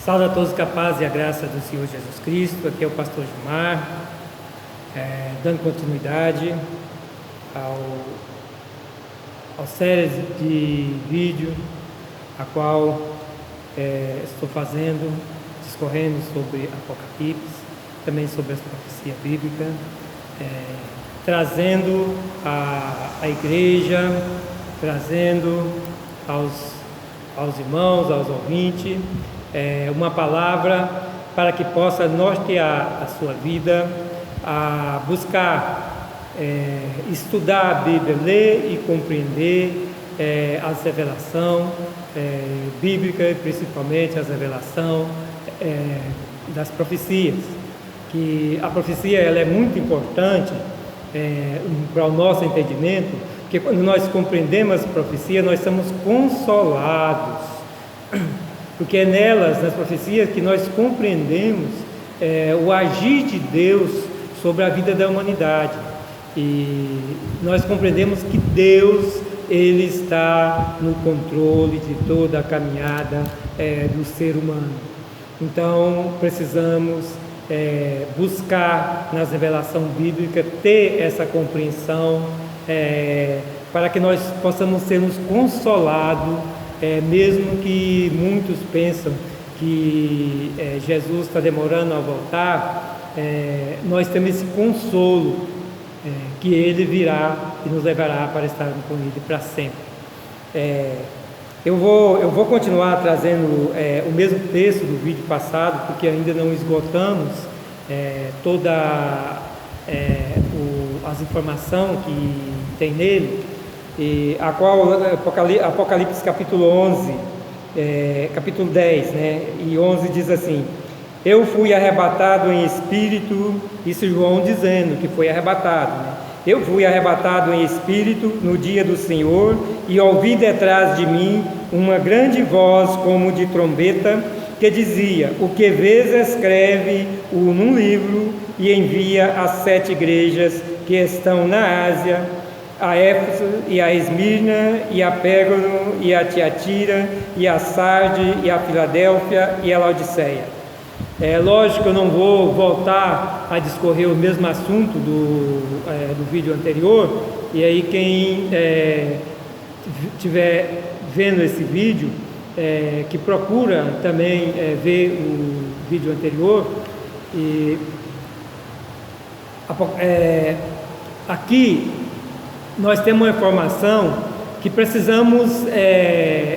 Salve a todos, que a paz e a graça do Senhor Jesus Cristo. Aqui é o pastor Gilmar, dando continuidade ao série de vídeo, a qual estou fazendo, discorrendo sobre Apocalipse, também sobre a profecia bíblica, trazendo à igreja, trazendo aos irmãos, aos ouvintes, uma palavra para que possa nortear a sua vida, a buscar estudar a Bíblia, ler e compreender as revelações bíblicas, principalmente as revelações das profecias. Que a profecia ela é muito importante para o nosso entendimento, porque quando nós compreendemos a profecia, nós somos consolados, porque é nelas, nas profecias, que nós compreendemos o agir de Deus sobre a vida da humanidade, e nós compreendemos que Deus ele está no controle de toda a caminhada do ser humano. Então precisamos buscar nas revelações bíblicas ter essa compreensão, para que nós possamos sermos consolados, mesmo que muitos pensam que Jesus está demorando a voltar, nós temos esse consolo, que Ele virá e nos levará para estar com Ele para sempre. Eu vou continuar trazendo o mesmo texto do vídeo passado, porque ainda não esgotamos todas as informações que tem nele, a qual Apocalipse capítulo 11, capítulo 10, e 11 diz assim: eu fui arrebatado em espírito, isso João dizendo que foi arrebatado, eu fui arrebatado em espírito no dia do Senhor, e ouvi detrás de mim uma grande voz como de trombeta, que dizia: o que vês, escreve-o num livro e envia às 7 igrejas que estão na Ásia, a Éfeso e a Esmirna e a Pérgamo e a Tiatira e a Sarde e a Filadélfia e a Laodiceia. Lógico que eu não vou voltar a discorrer o mesmo assunto do vídeo anterior, e aí quem estiver vendo esse vídeo, que procura também ver o vídeo anterior, e aqui nós temos uma informação que precisamos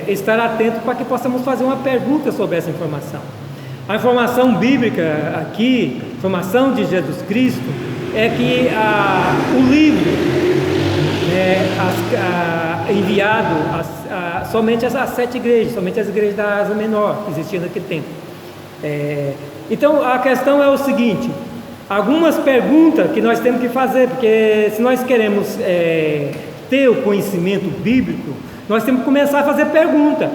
estar atentos para que possamos fazer uma pergunta sobre essa informação. A informação bíblica aqui, informação de Jesus Cristo, é que o livro enviado somente às 7 igrejas, somente às igrejas da Ásia Menor, que existiam naquele tempo. Então a questão é o seguinte: algumas perguntas que nós temos que fazer, porque se nós queremos ter o conhecimento bíblico, nós temos que começar a fazer pergunta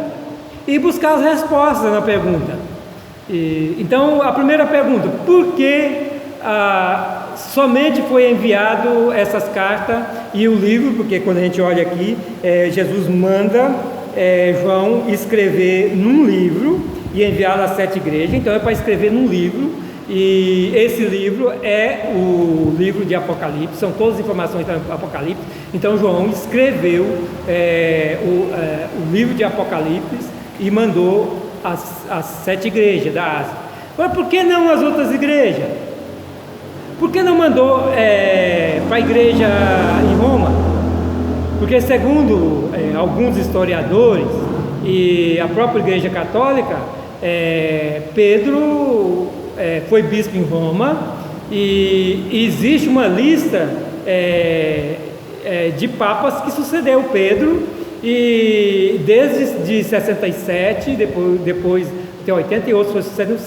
e buscar as respostas na pergunta. Então a primeira pergunta: por que somente foi enviado essas cartas e o livro? Porque quando a gente olha aqui, Jesus manda João escrever num livro e enviá-lo às 7 igrejas. Então é para escrever num livro, e esse livro é o livro de Apocalipse, são todas as informações do Apocalipse. Então João escreveu o livro de Apocalipse e mandou às 7 igrejas da Ásia. Mas por que não as outras igrejas? Por que não mandou para a igreja em Roma? Porque segundo alguns historiadores e a própria igreja católica, Pedro foi bispo em Roma, e existe uma lista de papas que sucedeu Pedro, e desde de 67, depois até 88 foi sucedendo,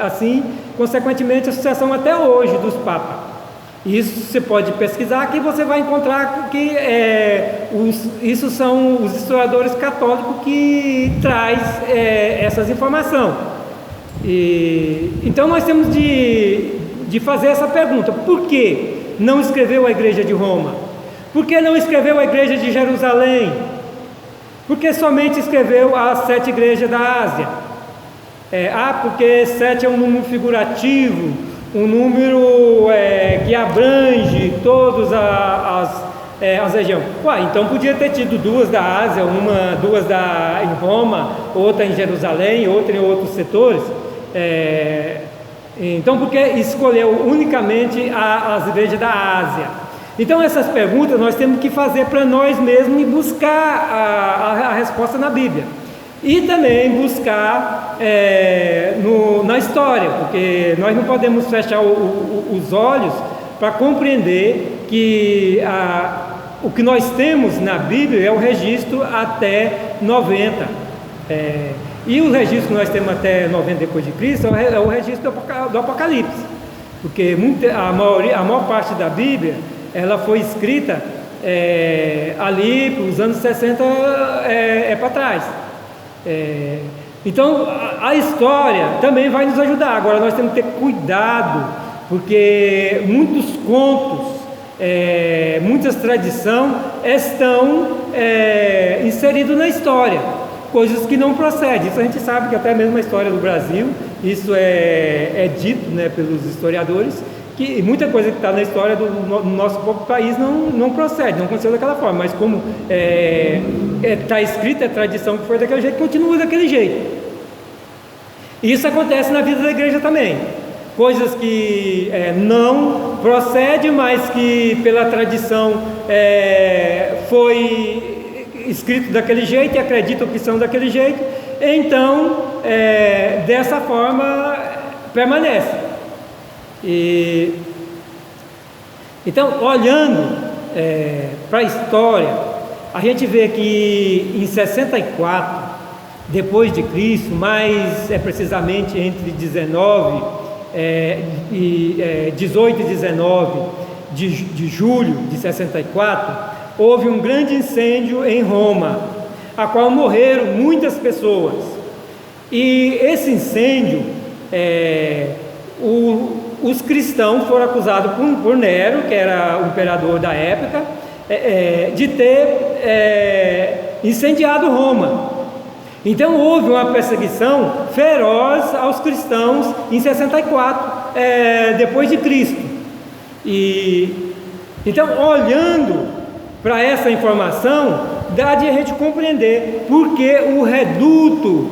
assim, consequentemente a sucessão até hoje dos papas. Isso você pode pesquisar, que você vai encontrar que isso são os historiadores católicos que traz essas informações. Então nós temos de fazer essa pergunta: por que não escreveu a igreja de Roma? Por que não escreveu a igreja de Jerusalém? Por que somente escreveu as 7 igrejas da Ásia? Porque 7 é um número figurativo, um número que abrange todas as regiões. Então podia ter tido 2 da Ásia, 2 em Roma, outra em Jerusalém, outra em outros setores. Então por que escolheu unicamente as igrejas da Ásia? Então essas perguntas nós temos que fazer para nós mesmos e buscar a resposta na Bíblia. E também buscar na história, porque nós não podemos fechar os olhos para compreender que o que nós temos na Bíblia é o registro até 90. E o registro que nós temos até 90 depois de Cristo é o registro do Apocalipse, porque a maior parte da Bíblia ela foi escrita ali para os anos 60 para trás. Então a história também vai nos ajudar. Agora nós temos que ter cuidado, porque muitos contos, muitas tradições estão inseridos na história, coisas que não procedem. Isso a gente sabe que até mesmo a história do Brasil, isso é dito, né, pelos historiadores, que muita coisa que está na história do nosso próprio país não procede, não aconteceu daquela forma, mas como está escrita, a tradição que foi daquele jeito, continua daquele jeito. E isso acontece na vida da igreja também, coisas que não procedem, mas que pela tradição foi escrito daquele jeito e acreditam que são daquele jeito, então dessa forma permanece. Então, olhando para a história, a gente vê que em 64 depois de Cristo, mais precisamente entre 18 e 19 de julho de 64, houve um grande incêndio em Roma, a qual morreram muitas pessoas. E esse incêndio, os cristãos foram acusados por Nero, que era o imperador da época, de ter incendiado Roma. Então houve uma perseguição feroz aos cristãos em 64 depois de Cristo. Então, olhando para essa informação, dá de a gente compreender porque o reduto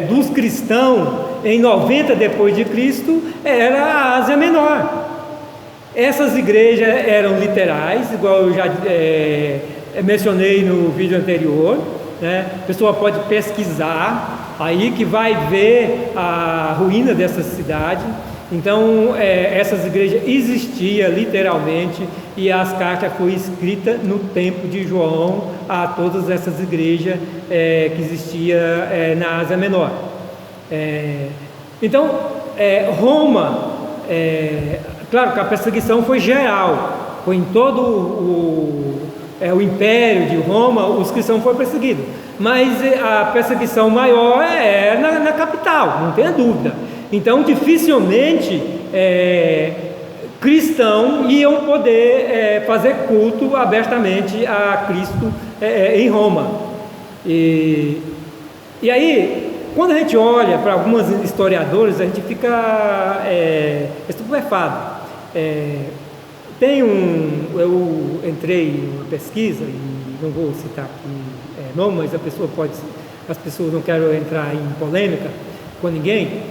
dos cristãos em 90 depois de Cristo era a Ásia Menor. Essas igrejas eram literais, igual eu já mencionei no vídeo anterior, né? A pessoa pode pesquisar aí que vai ver a ruína dessa cidade. Então essas igrejas existiam literalmente, e as cartas foram escritas no tempo de João a todas essas igrejas que existiam na Ásia Menor. Então Roma, claro que a perseguição foi geral, foi em todo o império de Roma, os cristãos foram perseguidos, mas a perseguição maior é na capital, não tenha dúvida. Então dificilmente cristãos iam poder fazer culto abertamente a Cristo em Roma. E aí, quando a gente olha para alguns historiadores, a gente fica estupefado. Eu entrei em pesquisa, e não vou citar aqui nome, mas as pessoas não querem entrar em polêmica com ninguém.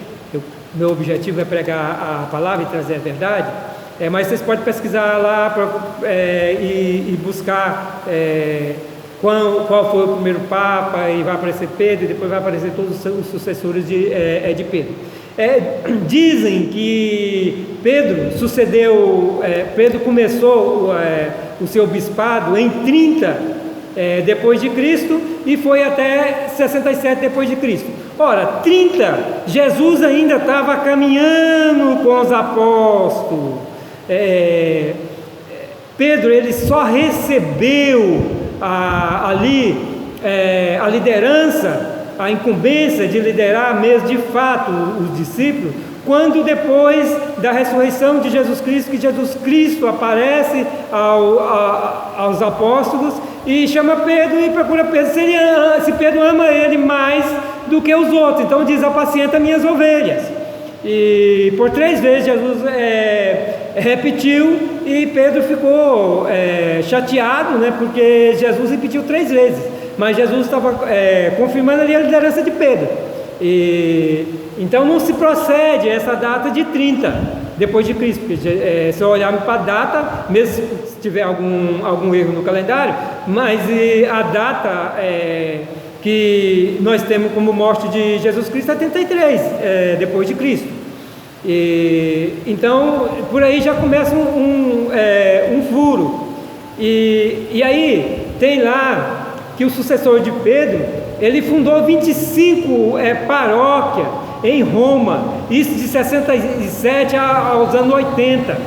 Meu objetivo é pregar a palavra e trazer a verdade, mas vocês podem pesquisar lá e buscar qual foi o primeiro Papa, e vai aparecer Pedro, e depois vai aparecer todos os sucessores de Pedro. Dizem que Pedro começou o seu bispado em 30 depois de Cristo e foi até 67 depois de Cristo. Ora, 30, Jesus ainda estava caminhando com os apóstolos. Pedro, ele só recebeu ali a liderança, a incumbência de liderar mesmo de fato os discípulos, quando depois da ressurreição de Jesus Cristo, que Jesus Cristo aparece aos apóstolos e chama Pedro e procura Pedro se Pedro ama ele mais do que os outros. Então diz: apacenta minhas ovelhas. E por 3 vezes Jesus repetiu, e Pedro ficou chateado, né, porque Jesus repetiu 3 vezes, mas Jesus estava confirmando ali a liderança de Pedro. E então não se procede essa data de 30 depois de Cristo, porque se eu olhar para a data, mesmo se tiver algum erro no calendário, mas a data que nós temos como morte de Jesus Cristo é 33 depois de Cristo. Então por aí já começa um furo. E aí tem lá que o sucessor de Pedro, ele fundou 25 paróquias em Roma, isso de 67 aos anos 80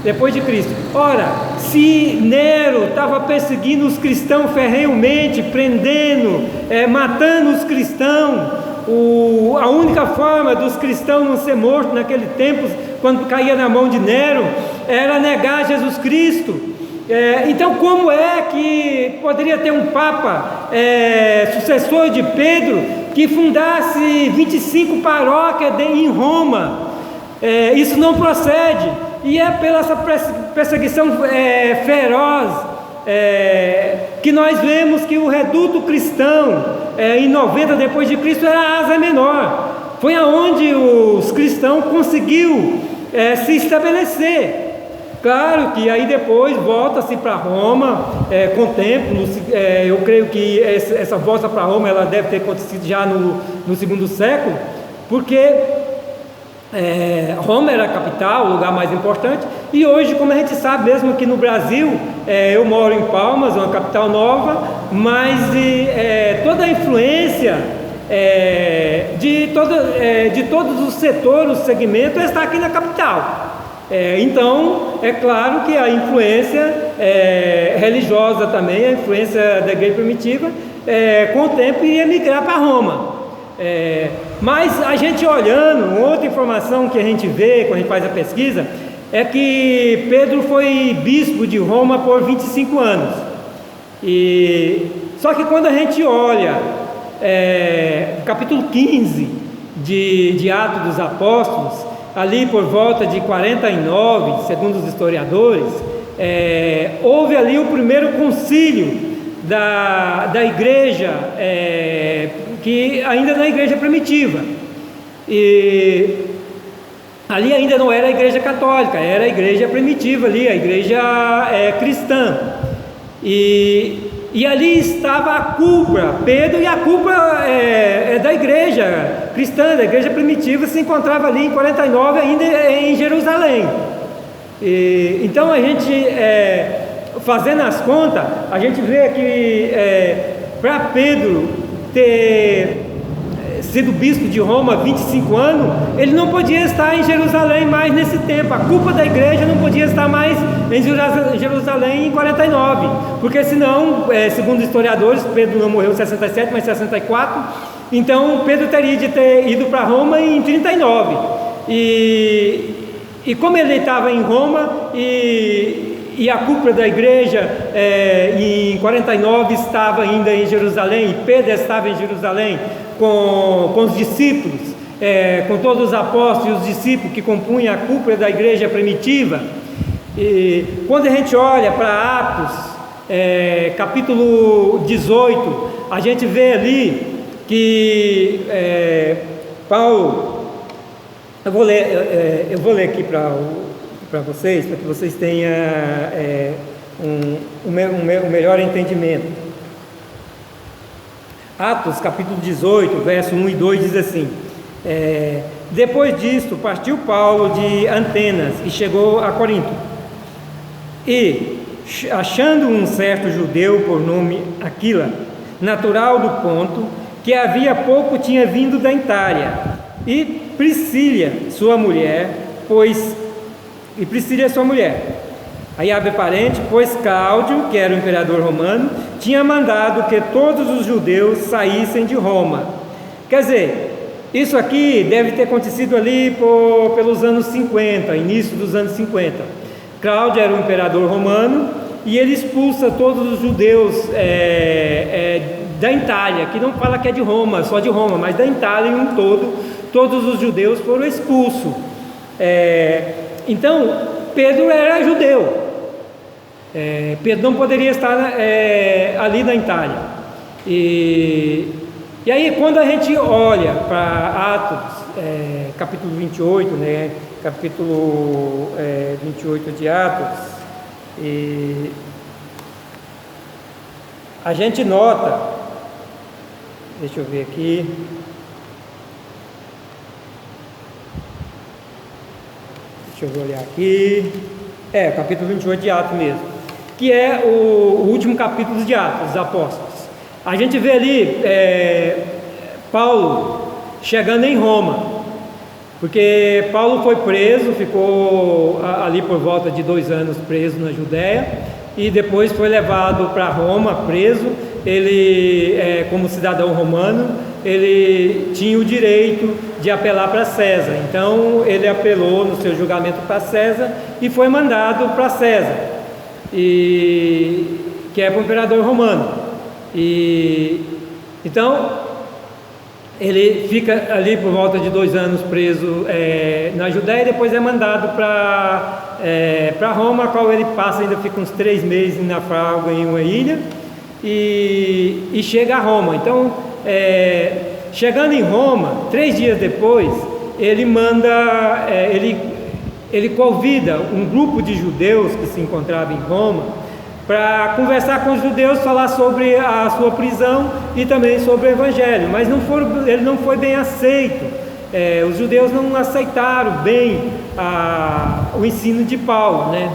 depois de Cristo. Ora, se Nero estava perseguindo os cristãos ferrenhamente, prendendo, matando os cristãos, a única forma dos cristãos não ser mortos naquele tempo, quando caía na mão de Nero, era negar Jesus Cristo. Então como é que poderia ter um Papa sucessor de Pedro que fundasse 25 paróquias em Roma? Isso não procede. E é pela essa perseguição feroz que nós vemos que o reduto cristão em 90 depois de Cristo era a Ásia Menor. Foi aonde os cristãos conseguiu se estabelecer. Claro que aí depois volta-se para Roma com o tempo. Eu creio que essa volta para Roma ela deve ter acontecido já no segundo século, porque Roma era a capital, o lugar mais importante. E hoje, como a gente sabe, mesmo aqui no Brasil, eu moro em Palmas, uma capital nova, mas toda a influência de todos os setores, os segmentos, está aqui na capital. Então, é claro que a influência religiosa também, a influência da igreja primitiva, com o tempo iria migrar para Roma. Mas a gente olhando, outra informação que a gente vê quando a gente faz a pesquisa, é que Pedro foi bispo de Roma por 25 anos. Só que quando a gente olha capítulo 15 de Atos dos Apóstolos, ali por volta de 49, segundo os historiadores, houve ali o primeiro concílio da igreja, que ainda na igreja primitiva, e ali ainda não era a igreja católica, era a igreja primitiva ali, a igreja cristã, e ali estava a cúpula, Pedro, e a cúpula da igreja cristã, da igreja primitiva, se encontrava ali em 49 ainda em Jerusalém. Então a gente, fazendo as contas, a gente vê que para Pedro ter sido bispo de Roma 25 anos, ele não podia estar em Jerusalém mais nesse tempo. A culpa da igreja não podia estar mais em Jerusalém em 49, porque senão, segundo historiadores, Pedro não morreu em 67, mas em 64, então Pedro teria de ter ido para Roma em 39, e como ele estava em Roma, e a cúpula da igreja em 49 estava ainda em Jerusalém, e Pedro estava em Jerusalém com os discípulos, com todos os apóstolos e os discípulos que compunham a cúpula da igreja primitiva. E quando a gente olha para Atos, capítulo 18, a gente vê ali que Paulo, eu vou ler aqui para vocês, para que vocês tenham um melhor entendimento. Atos capítulo 18, verso 1 e 2 diz assim: depois disto partiu Paulo de Atenas e chegou a Corinto, e achando um certo judeu por nome Aquila, natural do Ponto, que havia pouco tinha vindo da Itália, e Priscila sua mulher, aí abre parente, pois Cláudio, que era o imperador romano, tinha mandado que todos os judeus saíssem de Roma. Quer dizer, isso aqui deve ter acontecido ali pelos anos 50, início dos anos 50. Cláudio era o imperador romano, e ele expulsa todos os judeus da Itália, que não fala que é de Roma, só de Roma, mas da Itália em um todo, todos os judeus foram expulsos. Então, Pedro era judeu. Pedro não poderia estar ali na Itália. E aí, quando a gente olha para Atos, capítulo 28, né, capítulo 28 de Atos, e a gente nota, deixa eu ver aqui, deixa eu olhar aqui, capítulo 28 de Atos mesmo, que é o último capítulo de Atos dos Apóstolos. A gente vê ali Paulo chegando em Roma, porque Paulo foi preso, ficou ali por volta de 2 anos preso na Judéia, e depois foi levado para Roma, preso. Ele, como cidadão romano, ele tinha o direito de apelar para César, então ele apelou no seu julgamento para César e foi mandado para César, que é para o imperador romano. Então ele fica ali por volta de 2 anos preso na Judéia, e depois é mandado para Roma, a qual ele passa, ainda fica uns 3 meses em naufrágio em uma ilha, e chega a Roma. Então, chegando em Roma, 3 dias depois, ele manda, ele convida um grupo de judeus que se encontrava em Roma para conversar com os judeus, falar sobre a sua prisão e também sobre o Evangelho, mas ele não foi bem aceito. Os judeus não aceitaram bem o ensino de Paulo, né?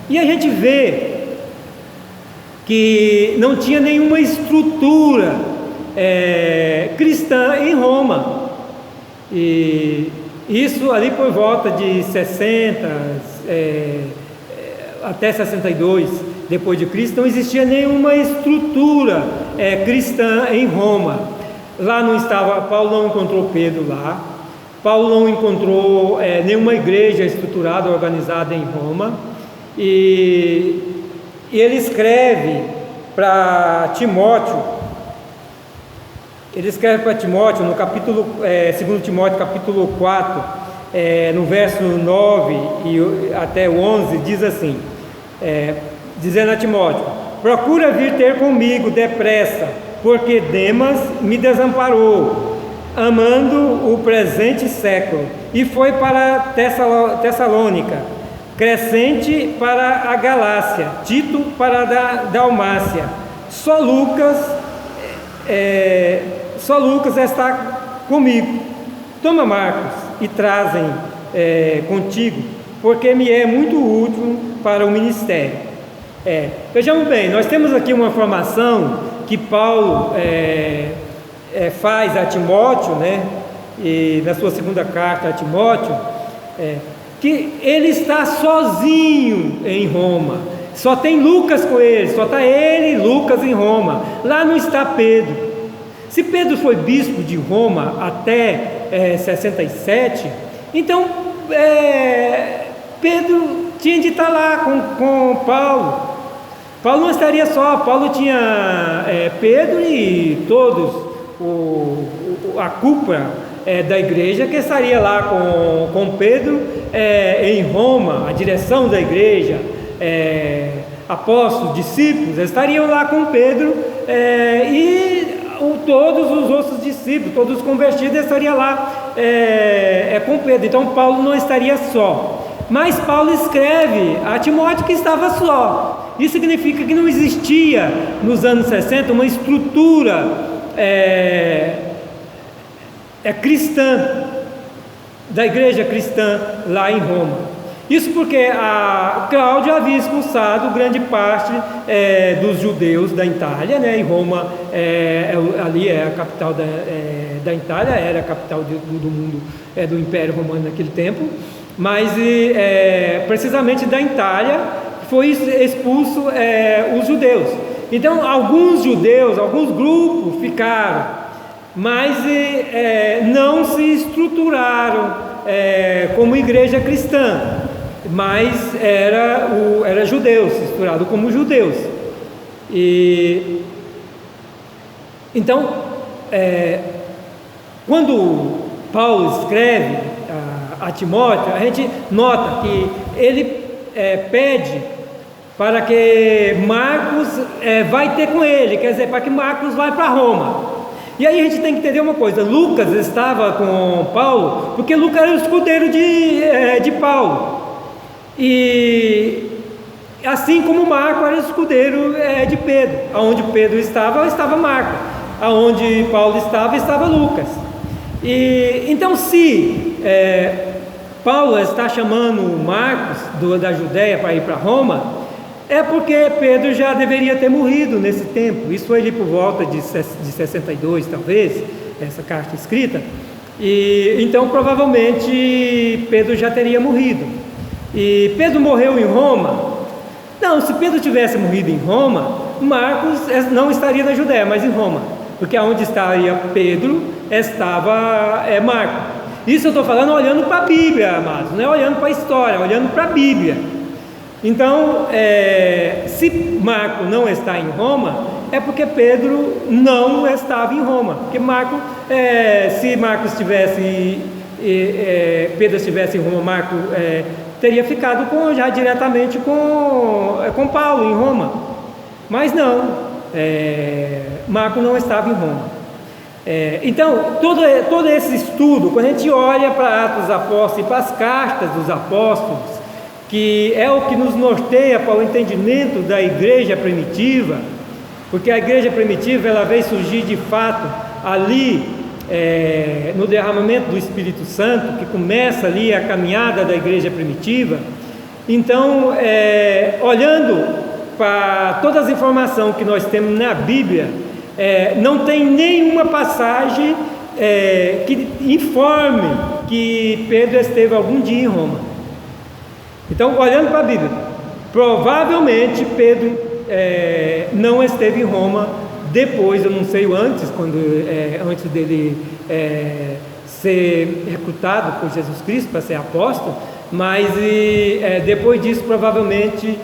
E a gente vê que não tinha nenhuma estrutura cristã em Roma, e isso ali por volta de 60 até 62 depois de Cristo, não existia nenhuma estrutura cristã em Roma. Lá não estava, Paulo não encontrou Pedro lá, Paulo não encontrou nenhuma igreja estruturada, organizada em Roma, e ele escreve para Timóteo, no capítulo 2 Timóteo, capítulo 4, no verso 9 e até o 11, diz assim, dizendo a Timóteo: procura vir ter comigo depressa, porque Demas me desamparou, amando o presente século, e foi para Tessalônica, Crescente para a Galácia, Tito para a Dalmácia. Só Lucas está comigo. Toma Marcos e trazem contigo, porque me é muito útil para o ministério. Vejamos bem, nós temos aqui uma informação que Paulo faz a Timóteo, né, e na sua segunda carta a Timóteo, que ele está sozinho em Roma, só tem Lucas com ele, só está ele e Lucas em Roma, lá não está Pedro. Se Pedro foi bispo de Roma até 67, então Pedro tinha de estar lá com Paulo. Paulo não estaria só, Paulo tinha Pedro e todos, a cúpula da igreja, que estaria lá com Pedro em Roma, a direção da igreja, apóstolos, discípulos, estariam lá com Pedro, e todos os outros discípulos, todos os convertidos estariam lá com Pedro. Então Paulo não estaria só. Mas Paulo escreve a Timóteo que estava só. Isso significa que não existia nos anos 60 uma estrutura cristã, da igreja cristã lá em Roma. Isso porque a Cláudia havia expulsado grande parte dos judeus da Itália, né? Em Roma, ali é a capital da Itália, era a capital do mundo, do Império Romano naquele tempo, mas precisamente da Itália foi expulso os judeus. Então alguns judeus, alguns grupos ficaram, mas não se estruturaram como igreja cristã, mas era judeus, estruturado como judeus. Então, quando Paulo escreve a Timóteo, a gente nota que ele pede para que Marcos vai ter com ele, quer dizer, para que Marcos vá para Roma. E aí a gente tem que entender uma coisa: Lucas estava com Paulo porque Lucas era o escudeiro de Paulo, e assim como Marco era o escudeiro de Pedro. Aonde Pedro estava Marco, aonde Paulo estava Lucas. E então, se Paulo está chamando Marcos da Judéia para ir para Roma, é porque Pedro já deveria ter morrido nesse tempo. Isso foi ali por volta de 62, talvez, essa carta escrita. E então provavelmente Pedro já teria morrido. E Pedro morreu em Roma? Não, se Pedro tivesse morrido em Roma, Marcos não estaria na Judéia, mas em Roma, porque onde estaria Pedro estava Marcos. Isso eu estou falando olhando para a Bíblia, amados, não é olhando para a história, olhando para a Bíblia. Então, se Marco não está em Roma, é porque Pedro não estava em Roma. Porque se Marcos estivesse, Pedro estivesse em Roma, Marco teria ficado já diretamente com Paulo em Roma. Mas não, Marco não estava em Roma. Então, todo esse estudo, quando a gente olha para Atos dos Apóstolos e para as cartas dos apóstolos, que é o que nos norteia para o entendimento da igreja primitiva, porque a igreja primitiva ela veio surgir de fato ali no derramamento do Espírito Santo, que começa ali a caminhada da igreja primitiva. Então, olhando para todas as informações que nós temos na Bíblia, não tem nenhuma passagem que informe que Pedro esteve algum dia em Roma. Então, olhando para a Bíblia, provavelmente Pedro não esteve em Roma depois, eu não sei o antes, antes dele ser recrutado por Jesus Cristo para ser apóstolo, mas depois disso provavelmente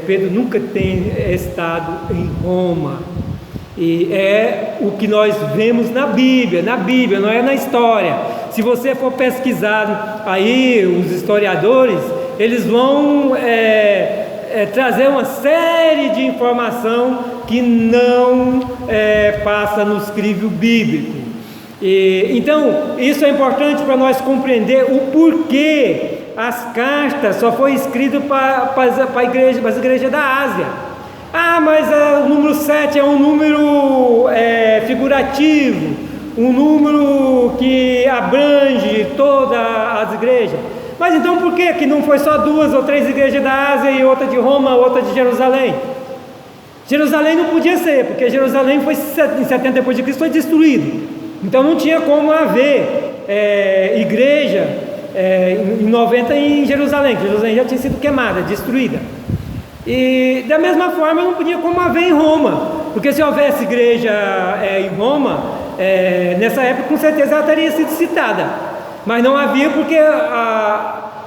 Pedro nunca tem estado em Roma. E é o que nós vemos na Bíblia, não é na história. Se você for pesquisar aí, os historiadores, eles vão trazer uma série de informação que não passa no crivo bíblico. Então, isso é importante para nós compreender o porquê as cartas só foi escritas para as igrejas da Ásia. Mas o número 7 é um número figurativo, um número que abrange todas as igrejas. Mas então por que não foi só 2 ou 3 igrejas da Ásia e outra de Roma, outra de Jerusalém? Jerusalém não podia ser, porque Jerusalém foi em 70 depois de Cristo, foi destruído. Então não tinha como haver igreja em 90 em Jerusalém, que Jerusalém já tinha sido queimada, destruída. E da mesma forma não podia como haver em Roma, porque se houvesse igreja em Roma, nessa época com certeza ela teria sido citada, mas não havia, porque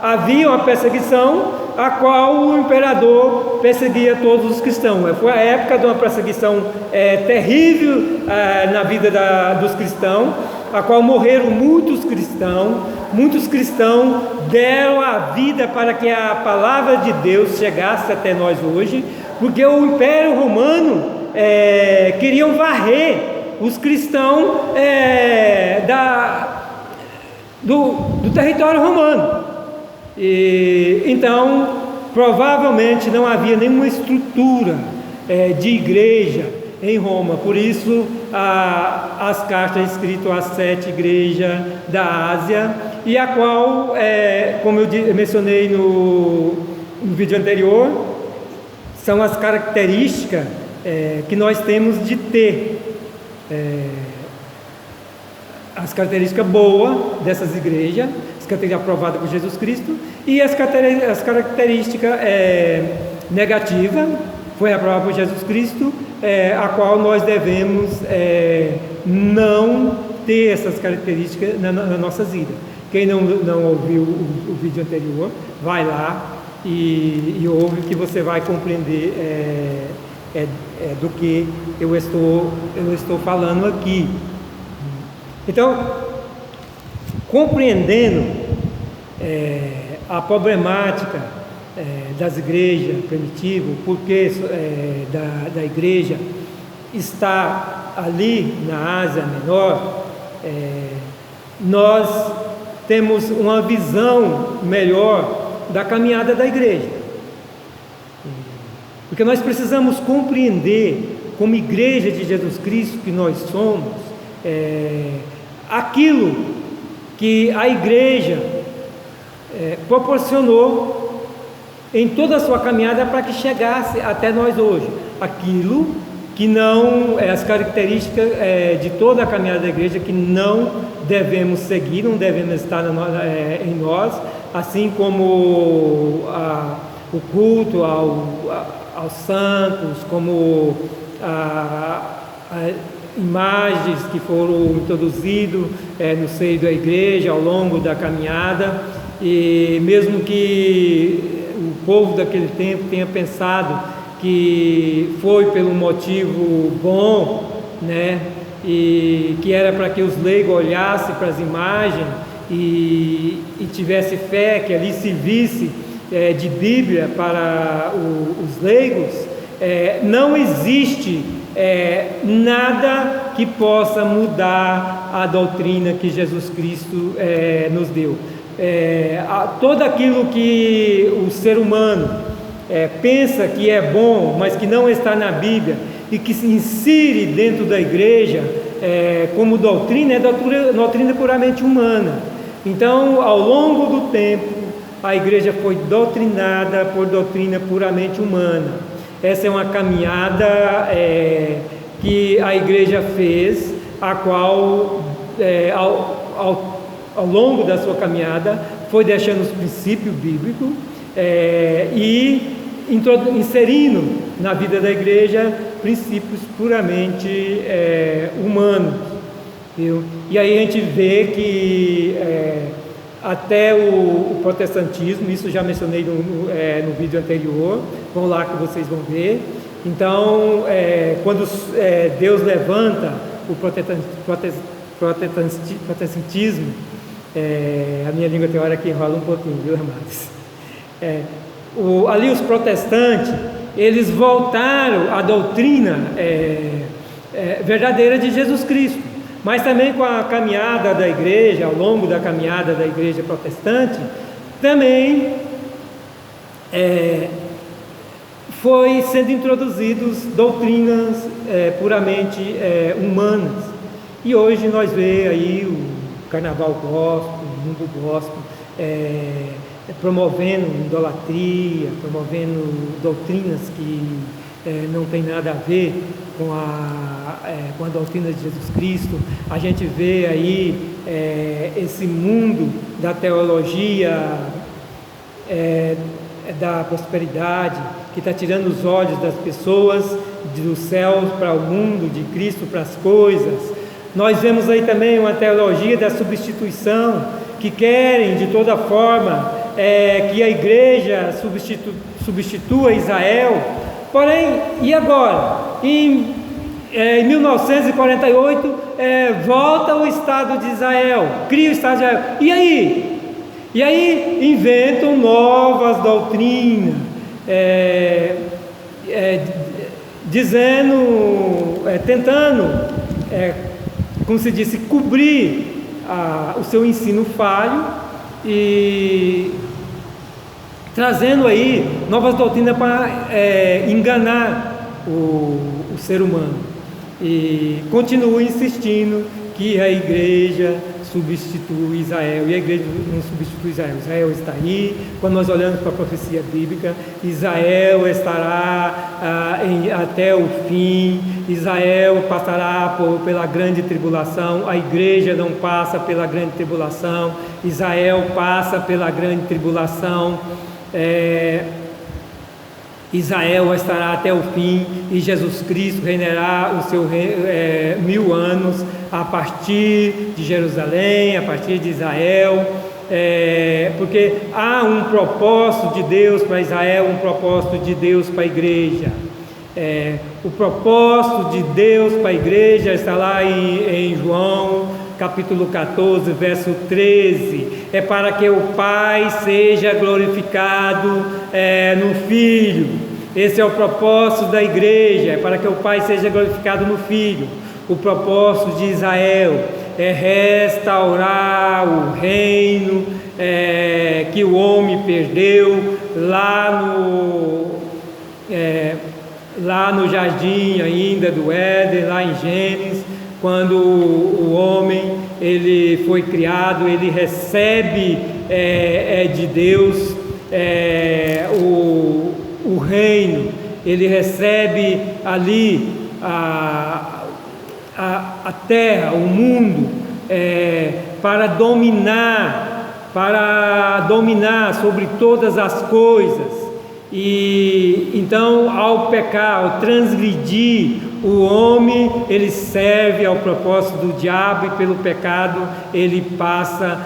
havia uma perseguição a qual o imperador perseguia todos os cristãos. Foi a época de uma perseguição terrível na vida dos cristãos, a qual morreram muitos cristãos deram a vida para que a palavra de Deus chegasse até nós hoje, porque o Império Romano queriam varrer os cristãos do território romano. Então, provavelmente não havia nenhuma estrutura de igreja em Roma. Por isso, as cartas escritas às 7 igrejas da Ásia, e a qual, como eu mencionei no vídeo anterior, são as características que nós temos de ter. As características boas dessas igrejas, as características aprovadas por Jesus Cristo, e as características negativas, foi aprovada por Jesus Cristo, a qual nós devemos não ter essas características na nossas vidas. Quem não ouviu o vídeo anterior, vai lá e ouve, que você vai compreender do que eu estou falando aqui. Então, compreendendo a problemática das igrejas primitivas, o porquê da igreja estar ali na Ásia Menor, nós temos uma visão melhor da caminhada da igreja. Porque nós precisamos compreender, como igreja de Jesus Cristo que nós somos, aquilo que a igreja proporcionou em toda a sua caminhada para que chegasse até nós hoje. Aquilo que não, as características de toda a caminhada da igreja que não devemos seguir, não devemos estar em nós, assim como o culto aos santos, como imagens que foram introduzidas no seio da igreja ao longo da caminhada, e mesmo que o povo daquele tempo tenha pensado que foi pelo motivo bom, né, e que era para que os leigos olhassem para as imagens e tivesse fé, que ali se visse de Bíblia para os leigos, não existe nada que possa mudar a doutrina que Jesus Cristo nos deu. Todo aquilo que o ser humano pensa que é bom, mas que não está na Bíblia e que se insere dentro da igreja como doutrina, é doutrina puramente humana. Então, ao longo do tempo, a igreja foi doutrinada por doutrina puramente humana. Essa é uma caminhada que a igreja fez, a qual, ao longo da sua caminhada, foi deixando os princípios bíblicos e inserindo na vida da igreja princípios puramente humanos. Viu? E aí a gente vê que até o protestantismo, isso já mencionei no vídeo anterior, vão lá que vocês vão ver. Então, quando Deus levanta o protestantismo, a minha língua tem hora que enrola um pouquinho, viu, amados? Ali os protestantes, eles voltaram à doutrina verdadeira de Jesus Cristo, mas também com a caminhada da igreja, ao longo da caminhada da igreja protestante, também foi sendo introduzidos doutrinas puramente humanas. E hoje nós vemos aí o carnaval gospel, o mundo gospel, promovendo idolatria, promovendo doutrinas que não tem nada a ver com a doutrina de Jesus Cristo. A gente vê aí esse mundo da teologia da prosperidade, que está tirando os olhos das pessoas do céu para o mundo, de Cristo para as coisas. Nós vemos aí também uma teologia da substituição, que querem de toda forma que a igreja substitua Israel. Porém, e agora? Em 1948 volta o Estado de Israel, cria o Estado de Israel. E aí inventam novas doutrinas, dizendo, tentando, como se disse, cobrir o seu ensino falho e trazendo aí novas doutrinas para enganar o ser humano. E continua insistindo que a igreja substitui Israel, e a igreja não substitui Israel. Israel está aí. Quando nós olhamos para a profecia bíblica, Israel estará até o fim. Israel passará pela grande tribulação. A igreja não passa pela grande tribulação. Israel passa pela grande tribulação. Israel estará até o fim, e Jesus Cristo reinará o seu 1000 anos a partir de Jerusalém, a partir de Israel, porque há um propósito de Deus para Israel, um propósito de Deus para a igreja. O propósito de Deus para a igreja está lá em João capítulo 14, verso 13, é para que o Pai seja glorificado no Filho. Esse é o propósito da igreja, é para que o Pai seja glorificado no Filho. O propósito de Israel é restaurar o reino que o homem perdeu lá no jardim ainda do Éden, lá em Gênesis, quando o homem ele foi criado, ele recebe de Deus o reino, ele recebe ali a terra, o mundo, para dominar sobre todas as coisas. E então, ao pecar, ao transgredir, o homem ele serve ao propósito do diabo, e pelo pecado ele passa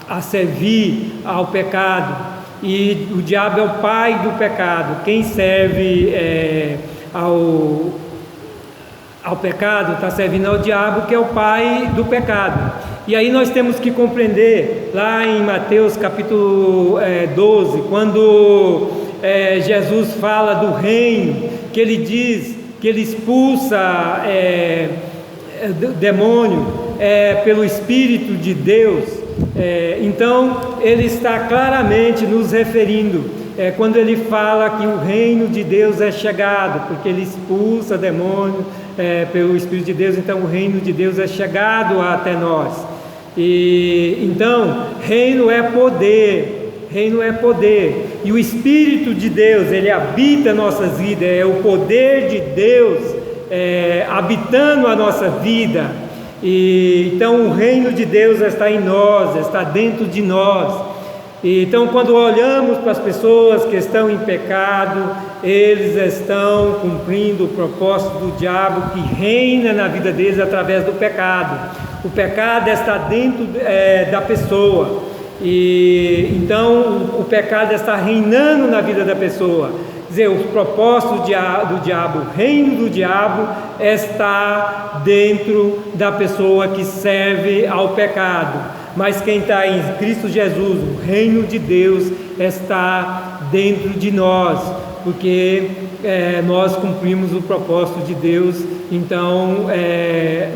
a servir ao pecado. E o diabo é o pai do pecado. Quem serve ao pecado está servindo ao diabo, que é o pai do pecado. E aí nós temos que compreender lá em Mateus capítulo 12, quando Jesus fala do reino, que ele diz que ele expulsa demônio pelo Espírito de Deus. Então ele está claramente nos referindo quando ele fala que o reino de Deus é chegado, porque ele expulsa demônio pelo Espírito de Deus. Então o reino de Deus é chegado até nós. E então reino é poder, e o Espírito de Deus ele habita nossas vidas, é o poder de Deus habitando a nossa vida. E então o reino de Deus está em nós, está dentro de nós. E então quando olhamos para as pessoas que estão em pecado, eles estão cumprindo o propósito do diabo, que reina na vida deles através do pecado. O pecado está dentro da pessoa, e então o pecado está reinando na vida da pessoa. Quer dizer, o propósito do diabo, o reino do diabo está dentro da pessoa que serve ao pecado. Mas quem está em Cristo Jesus, o reino de Deus está dentro de nós, porque nós cumprimos o propósito de Deus. Então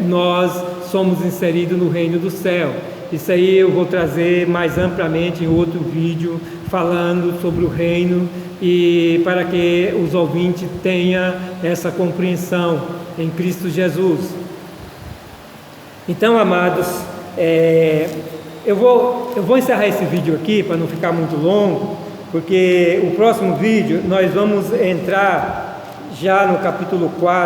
nós somos inseridos no reino do céu. Isso aí eu vou trazer mais amplamente em outro vídeo, falando sobre o reino, e para que os ouvintes tenham essa compreensão em Cristo Jesus. Então, amados, eu vou encerrar esse vídeo aqui para não ficar muito longo, porque o próximo vídeo nós vamos entrar já no capítulo 4